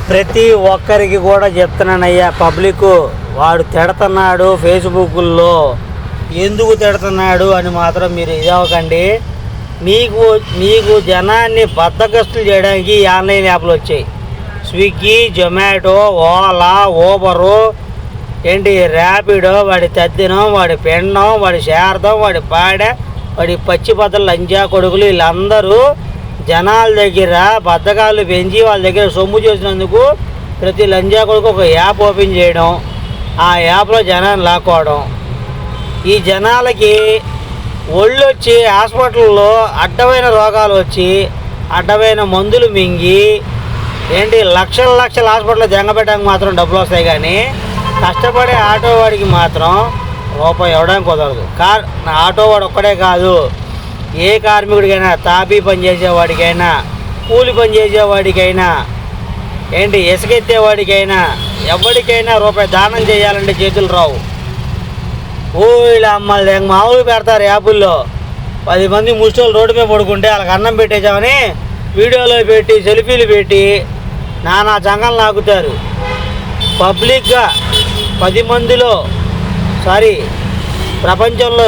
ప్రతి ఒక్కరికి కూడా చెప్తున్నానయ్యా, పబ్లిక్ వాడు తిడుతున్నాడు ఫేస్బుక్లో, ఎందుకు తిడుతున్నాడు అని మాత్రం మీరు ఇదవ్వకండి. మీకు జనాన్ని బద్దకస్తులు చేయడానికి ఈ ఆన్లైన్ యాప్లు వచ్చాయి. స్విగ్గీ, జొమాటో, ఓలా, ఊబరు, ర్యాపిడో, వాడి తద్దినం, వాడి పెండం, వాడి శారదం, వాడి పాడె, వాడి పచ్చి బద్దలు లంజా కొడుకులు, వీళ్ళందరూ జనాల దగ్గర బద్దకాలు పెంచి వాళ్ళ దగ్గర సొమ్ము చేసినందుకు ప్రతి లంజా కొడుకు ఒక యాప్ ఓపెన్ చేయడం, ఆ యాప్లో జనాన్ని లాక్కోవడం. ఈ జనాలకి ఒళ్ళు వచ్చి హాస్పిటల్లో అడ్డమైన రోగాలు వచ్చి అడ్డమైన మందులు మింగి లక్షల హాస్పిటల్లో జంగబెట్టడానికి మాత్రం డబ్బులు వస్తాయి, కానీ కష్టపడే ఆటో వాడికి మాత్రం రూపాయి ఇవ్వడానికి కుదరదు. ఆటో వాడు ఒక్కడే కాదు, ఏ కార్మికుడికైనా, తాపీ పని చేసేవాడికైనా, కూలి పని చేసేవాడికైనా, ఇసుకెత్తేవాడికైనా, ఎవరికైనా రూపాయి దానం చేయాలంటే చేతులు రావు. ఇలా అమ్మాలి మామూలు పెడతారు యాపుల్లో. 10 మంది ముష్టోళ్ళు రోడ్డు మీద పడుకుంటే వాళ్ళకి అన్నం పెట్టేసామని వీడియోలో పెట్టి సెల్ఫీలు పెట్టి నానా జంగలు నాకుతారు. పబ్లిక్గా 10 మందిలో ప్రపంచంలో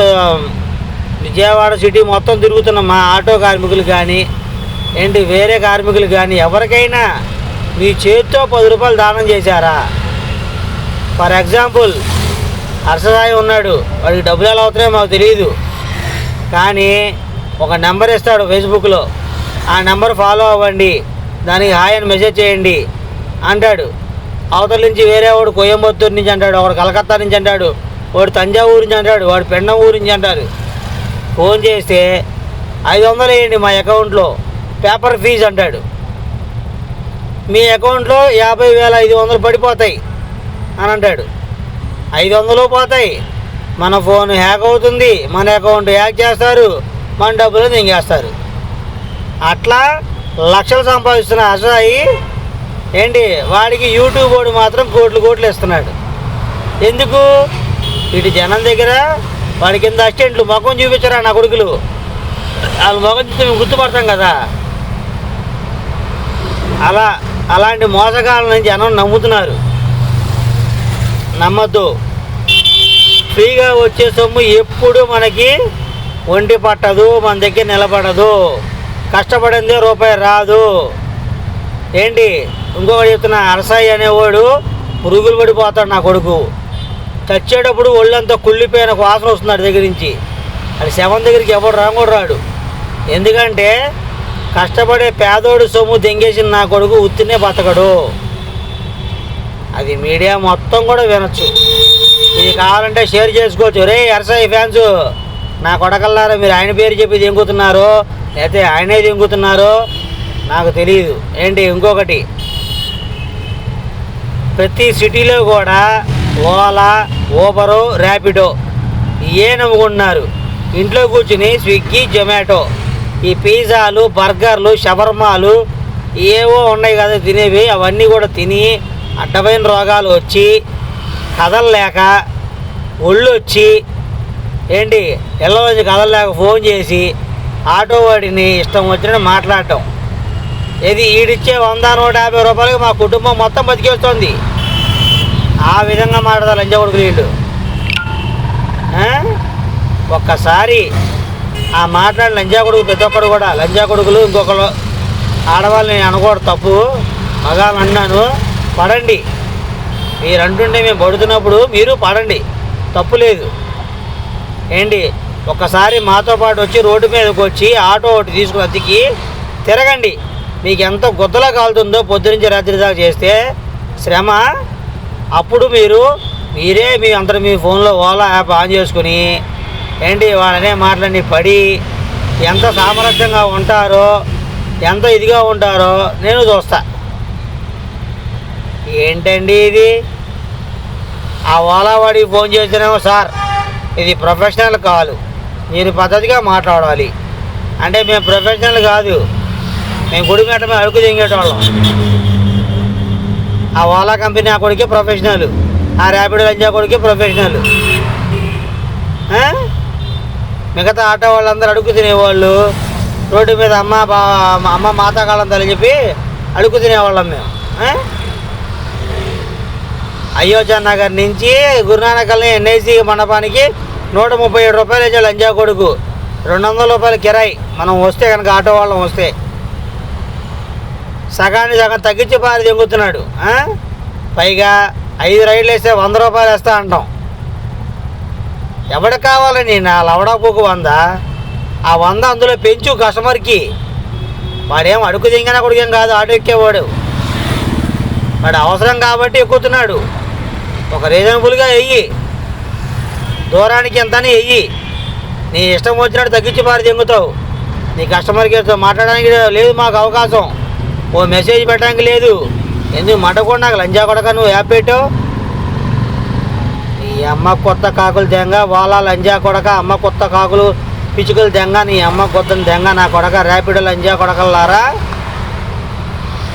విజయవాడ సిటీ మొత్తం తిరుగుతున్న మా ఆటో కార్మికులు కానీ వేరే కార్మికులు కానీ ఎవరికైనా మీ చేతితో 10 రూపాయలు దానం చేశారా? ఫర్ ఎగ్జాంపుల్ హర్షసాయి ఉన్నాడు, వాడికి డబ్బులు ఎలా అవుతున్నాయో మాకు తెలియదు, కానీ ఒక నెంబర్ ఇస్తాడు ఫేస్బుక్లో, ఆ నెంబర్ ఫాలో అవ్వండి, దానికి హాయ్ అని మెసేజ్ చేయండి అంటాడు. అవతల నుంచి వేరే వాడు కోయంబత్తూరు నుంచి అంటాడు, వాడు కలకత్తా నుంచి అంటాడు, వాడు తంజావూరు నుంచి అంటాడు, వాడు పెండం ఊరు నుంచి అంటారు. ఫోన్ చేస్తే 500 వేయండి మా అకౌంట్లో, పేపర్ ఫీజు అంటాడు. మీ అకౌంట్లో 50,500 పడిపోతాయి అని అంటాడు. 500 పోతాయి, మన ఫోన్ హ్యాక్ అవుతుంది, మన అకౌంట్ హ్యాక్ చేస్తారు, మన డబ్బులు దింగేస్తారు. అట్లా లక్షలు సంపాదిస్తున్న అసహాయి వాడికి యూట్యూబ్ వాడు మాత్రం కోట్లు ఇస్తున్నాడు. ఎందుకు? ఇటు జనం దగ్గర వాడి కింద అసిస్టెంట్లు ముఖం చూపించరా నా కొడుకులు, వాళ్ళ ముఖం చూస్తే మేము గుర్తుపడతాం కదా. అలాంటి మోసగాళ్ళని జనం నమ్ముతున్నారు. నమ్మద్దు. ఫ్రీగా వచ్చే సొమ్ము ఎప్పుడు మనకి ఒంటి పట్టదు, మన దగ్గర నిలబడదు. కష్టపడిందే రూపాయి రాదు. ఇంకొకటి చెప్తున్నా, అరసాయి అనేవాడు పురుగులు పడిపోతాడు నా కొడుకు. చచ్చేటప్పుడు ఒళ్ళంతా కుళ్ళిపోయిన వాసన వస్తున్నాడు దగ్గర నుంచి. అది శవం దగ్గరికి ఎవడు రాడు. ఎందుకంటే కష్టపడే పేదోడు సొమ్ము దెంగేసిన నా కొడుకు ఉత్తినే బతకడు. అది మీడియా మొత్తం కూడా వినొచ్చు. ఇది కావాలంటే షేర్ చేసుకోవచ్చు. రే అరసాయి ఫ్యాన్స్, నా కొడకల్లారా, మీరు ఆయన పేరు చెప్పి దెంగుతున్నారో లేకపోతే ఆయనే దెంగుతున్నారో నాకు తెలియదు. ఇంకొకటి, ప్రతి సిటీలో కూడా ఓలా, ఊబరు, ర్యాపిడో నమ్ముకుంటున్నారు. ఇంట్లో కూర్చుని స్విగ్గీ, జొమాటో, ఈ పిజ్జాలు, బర్గర్లు, షవర్మాలు ఏవో ఉన్నాయి కదా తినేవి, అవన్నీ కూడా తిని అడ్డమైన రోగాలు వచ్చి కదలలేక ఒళ్ళు వచ్చి ఇళ్ళలోంచి కదలలేక ఫోన్ చేసి ఆటో వాడిని ఇష్టం వచ్చినట్టు మాట్లాడటం. ఈడిచ్చే 100-150 రూపాయలకి మా కుటుంబం మొత్తం బతికేస్తుంది. ఆ విధంగా మాట్లాడాలి లంజా కొడుకులు వీళ్ళు. ఒక్కసారి ఆ మాట్లాడిన లంజా కొడుకు, ప్రతి ఒక్కరు కూడా లంజా కొడుకులు. ఇంకొకరు ఆడవాళ్ళని అనకూడదు, తప్పు. మగాళ్ళు అన్నాను, పడండి. మీరు అంటుంటే మేము పడుతున్నప్పుడు మీరు పడండి, తప్పు లేదు. ఒక్కసారి మాతో పాటు వచ్చి రోడ్డు మీదకి వచ్చి ఆటో ఒకటి తీసుకుని అతికి తిరగండి. మీకు ఎంత గుద్దలా కాలుతుందో పొద్దునుంచి రాత్రి దాకా చేస్తే శ్రమ. అప్పుడు మీరే మీ ఫోన్లో ఓలా యాప్ ఆన్ చేసుకుని వాళ్ళనే మాటలన్నీ పడి ఎంత సామరస్యంగా ఉంటారో, ఎంత ఇదిగా ఉంటారో నేను చూస్తా. ఇది? ఆ ఓలా వాడికి ఫోన్ చేసినేమో, సార్ ఇది ప్రొఫెషనల్ కాల్, మీరు పద్ధతిగా మాట్లాడాలి అంటే, మేము ప్రొఫెషనల్ కాదు, మేము గుడిమెట్ట మీద అడుగు దింగేటోళ్ళం. ఆ ఓలా కంపెనీ ఆ కొడుకే ప్రొఫెషనల్, ఆ ర్యాపిడో లంజా కొడుకే ప్రొఫెషనల్. మిగతా ఆటో వాళ్ళందరూ అడుగు తినేవాళ్ళు, రోడ్డు మీద అమ్మ మాతాకాలం తల్లి చెప్పి అడుగు తినేవాళ్ళం మేము. అయోధ్య నగర్ నుంచి గురునానక్ కాలనీ ఎన్ఐసి మండపానికి 137 రూపాయలు వేసాడు లంజా కొడుకు. 200 రూపాయలు కిరాయి మనం వస్తే కనుక ఆటో వాళ్ళం వస్తే. సగాన్ని సగం తగ్గించి పారి దెంగుతున్నాడు. పైగా 5 రైడ్లు వేస్తే 100 రూపాయలు వేస్తా అంటాం. ఎవరికి కావాలని నా లవడాపోకు 100, ఆ 100 అందులో పెంచు కస్టమర్కి. వాడేం అడుగు దింగిన కొడుకేం కాదు, ఆటో ఎక్కేవాడు. వాడు అవసరం కాబట్టి ఎక్కుతున్నాడు. ఒక రీజనబుల్గా వెయ్యి, దూరానికి ఎంతని వెయ్యి. నీ ఇష్టం వచ్చినట్టు తగ్గించి పారి దెంగుతావు. నీ కస్టమర్కి మాట్లాడడానికి లేదు మాకు అవకాశం, ఓ మెసేజ్ పెట్టడానికి లేదు. ఎందుకు మటకుండా నాకు లంజా కొడక నువ్వు యాప్ పెట్టావు. నీ అమ్మ కొత్త కాకులు దెంగ వాళ్ళ లంజా కొడక, అమ్మ కొత్త కాకులు పిచ్చుకలు దెంగ, నీ అమ్మ కొత్త దెంగ నా కొడక ర్యాపిడో లంజా కొడకల్లారా,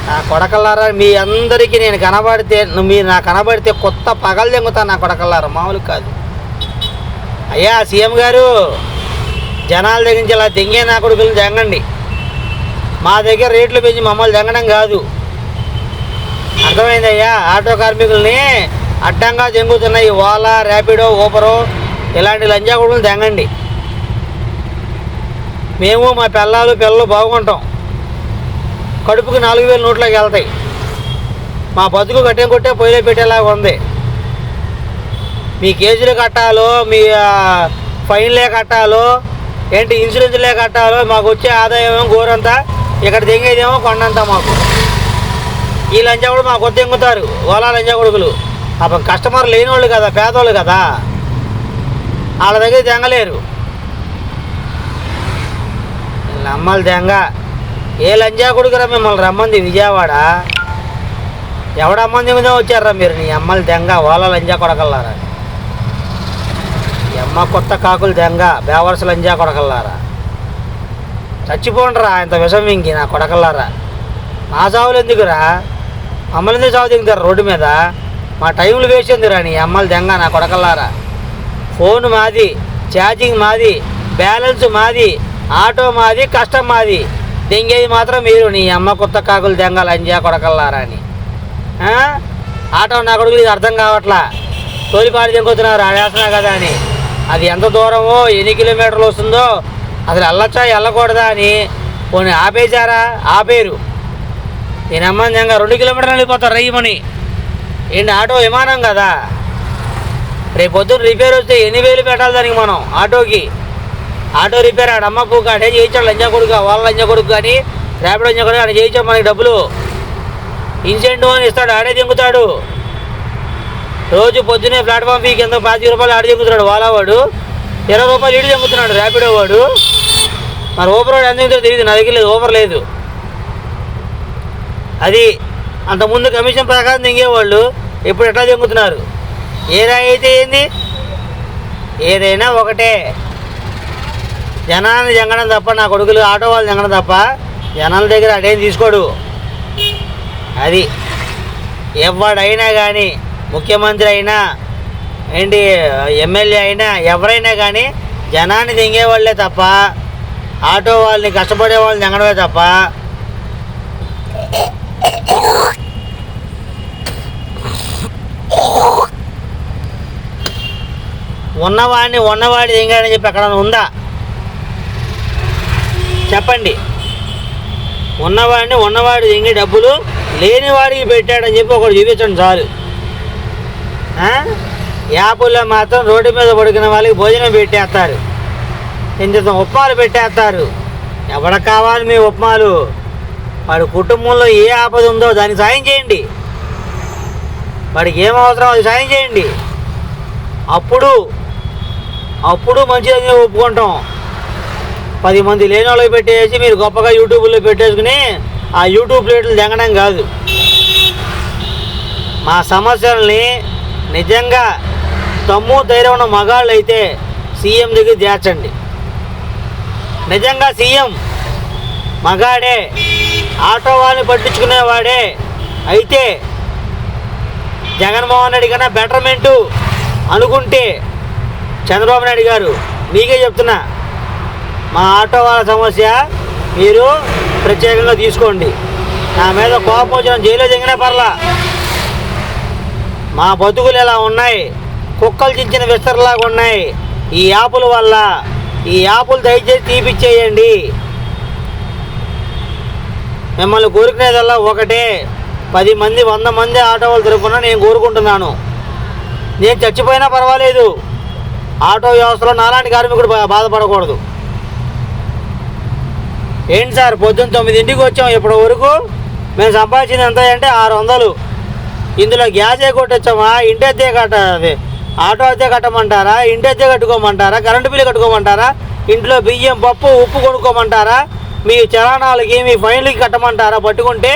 నా కొడకల్లారా. మీ అందరికీ నేను కనబడితే, మీరు నాకు కనబడితే కొత్త పగలు దెంగుతా నా కొడకల్లారా, మామూలు కాదు. అయ్యా సీఎం గారు, జనాల దగ్గర నుంచి ఇలా దెంగే నా కొడుకులు దెంగండి. మా దగ్గర రేట్లు పెంచి మమ్మల్ని దెంగడం కాదు, అర్థమైందయ్యా. ఆటో కార్మికుల్ని అడ్డంగా దెంగుతున్నాయి ఓలా, ర్యాపిడో, ఊబరు ఇలాంటి లంజా కొడుకులు దెంగండి. మేము మా పిల్లలు బాగుంటాం. కడుపుకి 4000 నోట్లోకి వెళ్తాయి. మా బతుకు గట్టెం కొట్టే పొయ్యిలో పెట్టేలాగా ఉంది. మీ కేసులు కట్టాలో, మీ ఫైన్లే కట్టాలో, ఏంటి ఇన్సూరెన్స్లే కట్టాలో, మాకు వచ్చే ఆదాయం గోరంతా, ఇక్కడ దెంగేదేమో కొండంతా మాకు. ఈ లంజా కూడా మాకు కొత్త దెంగుతారు ఓలా లంజా కొడుకులు. పాపం కస్టమర్ లేని వాళ్ళు కదా, పేదోళ్ళు కదా, వాళ్ళ దగ్గర దెంగలేరు. నమ్మలు దెంగ. ఏ లంజా కొడుకురా మిమ్మల్ని రమ్మంది విజయవాడ? ఎవడమ్మంది మీద వచ్చారా మీరు? నీ అమ్మలు దెంగ ఓలా లంజా కొడకల్లారా, ఈ అమ్మ కొత్త కాకులు దెంగ బేవర్స్ లంజా కొడకల్లారా. చచ్చిపోండిరా ఇంత విషం ఇంకి నా కొడకల్లారా. మా చావులు ఎందుకురా? మమ్మల్ని ఎందుకు చావు దిగుతారు రోడ్డు మీద? మా టైంలు వేస్ట్ ఎందుకురా నీ అమ్మలు దెంగ నా కొడకల్లారా. ఫోన్ మాది, ఛార్జింగ్ మాది, బ్యాలెన్స్ మాది, ఆటో మాది, కష్టం మాది. దెంగేది మాత్రం మీరు. నీ అమ్మ కొత్త కాకులు దెంగ లంజా కొడకల్లారా అని. ఆటో నా కొడుకులు ఇది అర్థం కావట్లా. తోలిపాటు దెంగుతున్నారు ఆడేస్తున్నా కదా అని. అది ఎంత దూరమో, ఎన్ని కిలోమీటర్లు వస్తుందో, అసలు వెళ్ళొచ్చా వెళ్ళకూడదా అని పోనీ ఆపేశారా? ఆపేరు. నేను అమ్మని దెంగ 2 కిలోమీటర్లు వెళ్ళిపోతారు రయ్యమని. ఏంటి ఆటో విమానం కదా, రేపు పొద్దున్న రిపేర్ వస్తే 8,000 పెట్టాలి దానికి మనం ఆటోకి. ఆటో రిపేర్ ఆడమ్మ పూక ఆడే చేయించాడు లంజా కొడుకు, వాళ్ళ లంజా కొడుకు కానీ ర్యాపిడో లంజా కొడుకు అని చేయించాడు. మనకి డబ్బులు ఇన్సెంటివ్ అని ఇస్తాడు, ఆడే దింగుతాడు. రోజు పొద్దున్నే ప్లాట్ఫామ్ ఫీ కింద 50 రూపాయలు ఆడ దింగుతున్నాడు వాళ్ళ వాడు, 20 రూపాయలు ఇటు దింగుతున్నాడు ర్యాపిడో వాడు. మరి ఊబర్ వాడు ఎంత దిగుతాడో తెలియదు, నా దగ్గర లేదు, ఊబర్ లేదు. అది అంతకుముందు కమిషన్ ప్రకారం దింగేవాళ్ళు, ఇప్పుడు ఎట్లా దింగుతున్నారు? ఏదా అయితే ఏంది, ఏదైనా ఒకటే. జనాన్ని జంగడం తప్ప, నా కొడుకులు ఆటో వాళ్ళు జంగడం తప్ప జనాల దగ్గర అదేం తీసుకోడు. అది ఎవడైనా కానీ, ముఖ్యమంత్రి అయినా ఏంటి, ఎమ్మెల్యే అయినా, ఎవరైనా కానీ జనాన్ని దింగేవాళ్ళే తప్ప, ఆటో వాళ్ళని కష్టపడే వాళ్ళని జంగడమే తప్ప ఉన్నవాడి దింగాడని చెప్పి ఎక్కడ ఉందా చెప్పండి? ఉన్నవాడి దింగి డబ్బులు లేనివాడికి పెట్టాడని చెప్పి ఒకటి చూపించండి చాలు. యాపుల్లో మాత్రం రోడ్డు మీద పడుకున్న వాళ్ళకి భోజనం పెట్టేస్తారు, ఇంత ఉప్మాలు పెట్టేస్తారు. ఎవరికి కావాలి మీ ఉప్మాలు? వాడి కుటుంబంలో ఏ ఆపద ఉందో దానికి సాయం చేయండి, వాడికి ఏం అవసరం అది సాయం చేయండి. అప్పుడు మంచిదని ఒప్పుకుంటాం. 10 మంది లేని వాళ్ళకి పెట్టేసి మీరు గొప్పగా యూట్యూబ్లో పెట్టేసుకుని ఆ యూట్యూబ్ ప్లేట్లు తెంగడం కాదు. మా సమస్యల్ని నిజంగా తమ్ము ధైర్యం ఉన్న మగాళ్ళు అయితే సీఎం దగ్గర చేర్చండి. నిజంగా సీఎం మగాడే, ఆటో వాళ్ళని పట్టించుకునేవాడే అయితే జగన్మోహన్ రెడ్డి కన్నా బెటర్మెంటు అనుకుంటే చంద్రబాబు నాయుడు గారు మీకే చెప్తున్నా, మా ఆటో వాళ్ళ సమస్య మీరు ప్రత్యేకంగా తీసుకోండి. నా మీద కోపం వచ్చిన జైల్లో దిగినా పర్లా, మా బతుకులు ఇలా ఉన్నాయి, కుక్కలు చించిన విస్తరలాగా ఉన్నాయి ఈ యాపుల వల్ల. ఈ యాపులు దయచేసి తీపిచ్చేయండి. మిమ్మల్ని కోరుకునేదల్లా ఒకటే, 10 మంది 100 మంది ఆటో వాళ్ళు తిరుగుతున్నా నేను కోరుకుంటున్నాను. నేను చచ్చిపోయినా పర్వాలేదు, ఆటో వ్యవస్థలో నాలాంటి కార్మికుడు బాధపడకూడదు. ఏంటి సార్, పొద్దున్న 9ంటికి వచ్చాం, ఇప్పటి వరకు మేము సంపాదించింది ఎంత అంటే 600. ఇందులో గ్యాసే కొట్టొచ్చామా, ఇంటి అద్దె ఆటో అద్దె కట్టమంటారా, ఇంటి అద్దె కట్టుకోమంటారా, కరెంటు బిల్లు కట్టుకోమంటారా, ఇంట్లో బియ్యం పప్పు ఉప్పు కొనుక్కోమంటారా, మీ చలానాలకి మీ ఫైన్లకి కట్టమంటారా పట్టుకుంటే?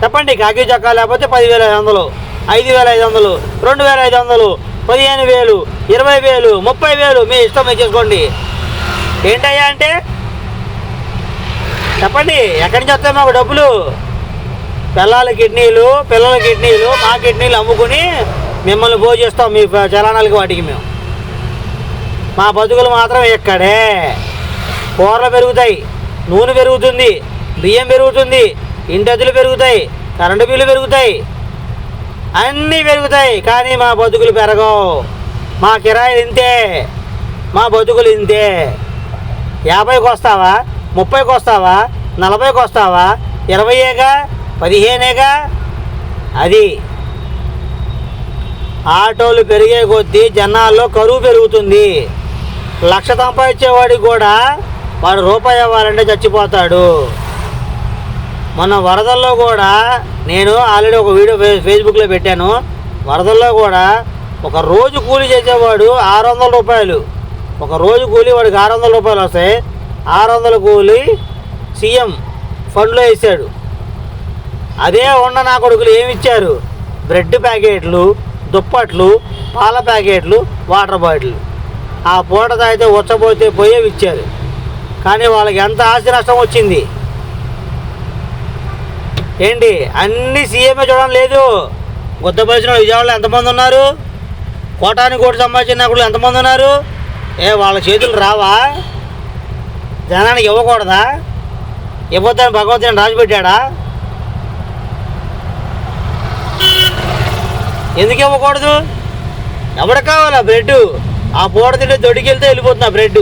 చెప్పండి. కాకి చక్కా లేకపోతే 10,500, 5,500, 2,500, 15,000, 20,000, 30,000 మీ ఇష్టం మీరు చేసుకోండి. ఏంటయ్యా అంటే చెప్పండి, ఎక్కడి నుంచి వస్తాయి మాకు డబ్బులు? పిల్లల కిడ్నీలు మా కిడ్నీలు అమ్ముకుని మిమ్మల్ని భోజిస్తాం మీ చలానాలకి వాటికి. మేము మా బతుకులు మాత్రం ఎక్కడే. కూరలు పెరుగుతాయి, నూనె పెరుగుతుంది, బియ్యం పెరుగుతుంది, ఇంటద్దులు పెరుగుతాయి, కరెంటు బిల్లు పెరుగుతాయి, అన్నీ పెరుగుతాయి, కానీ మా బతుకులు పెరగవు. మా కిరాయిలు ఇంతే, మా బతుకులు ఇంతే. 50కి వస్తావా, 30కి వస్తావా, 40కి వస్తావా, 20ఏగా, 15ఏగా. అది ఆటోలు పెరిగే కొద్దీ జనాల్లో కరువు పెరుగుతుంది. 1,00,000 సంపాదించేవాడికి కూడా వాడు రూపాయి ఇవ్వాలంటే చచ్చిపోతాడు. మొన్న వరదల్లో కూడా నేను ఆల్రెడీ ఒక వీడియో ఫేస్బుక్లో పెట్టాను. వరదల్లో కూడా ఒక రోజు కూలీ చేసేవాడు 600 రూపాయలు. ఒక రోజు కూలీ వాడికి 600 రూపాయలు వస్తాయి. 600 కూలీ సీఎం ఫండ్లో వేసాడు. అదే ఉన్న నా కొడుకులు ఏమిచ్చారు? బ్రెడ్ ప్యాకెట్లు, దుప్పట్లు, పాల ప్యాకెట్లు, వాటర్ బాటిల్. ఆ పూట తాగితే ఉచ్చబోతే పోయేవి ఇచ్చారు. కానీ వాళ్ళకి ఎంత ఆస్తి నష్టం వచ్చింది ఏంటి? అన్నీ సీఎంఏ చూడడం లేదు. గుత్తపరిచిన విజయవాడలో ఎంతమంది ఉన్నారు? కోటానికి కోటి సంపాదించిన కూడా ఎంతమంది ఉన్నారు? వాళ్ళ చేతులు రావా? జనానికి ఇవ్వకూడదా? ఇవ్వద్దని భగవంతుని రాసిపెట్టాడా? ఎందుకు ఇవ్వకూడదు? ఎవరికి కావాలా బ్రెడ్? ఆ పూట తింటే దొడికెళ్తే వెళ్ళిపోతుంది ఆ బ్రెడ్.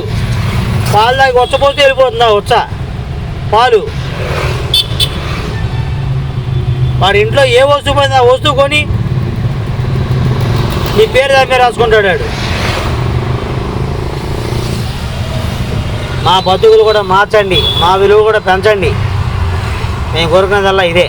పాలు దాకా ఉచ్చపోతే వెళ్ళిపోతుంది ఆ ఉచ్చ పాలు. వాడి ఇంట్లో ఏ వస్తువు పోయింది ఆ వస్తువు కొని నీ పేరు దాని మీద రాసుకుంటాడు. మా బతుకులు కూడా మార్చండి, మా విలువ కూడా పెంచండి. మేము కోరుకునేదల్లా ఇదే.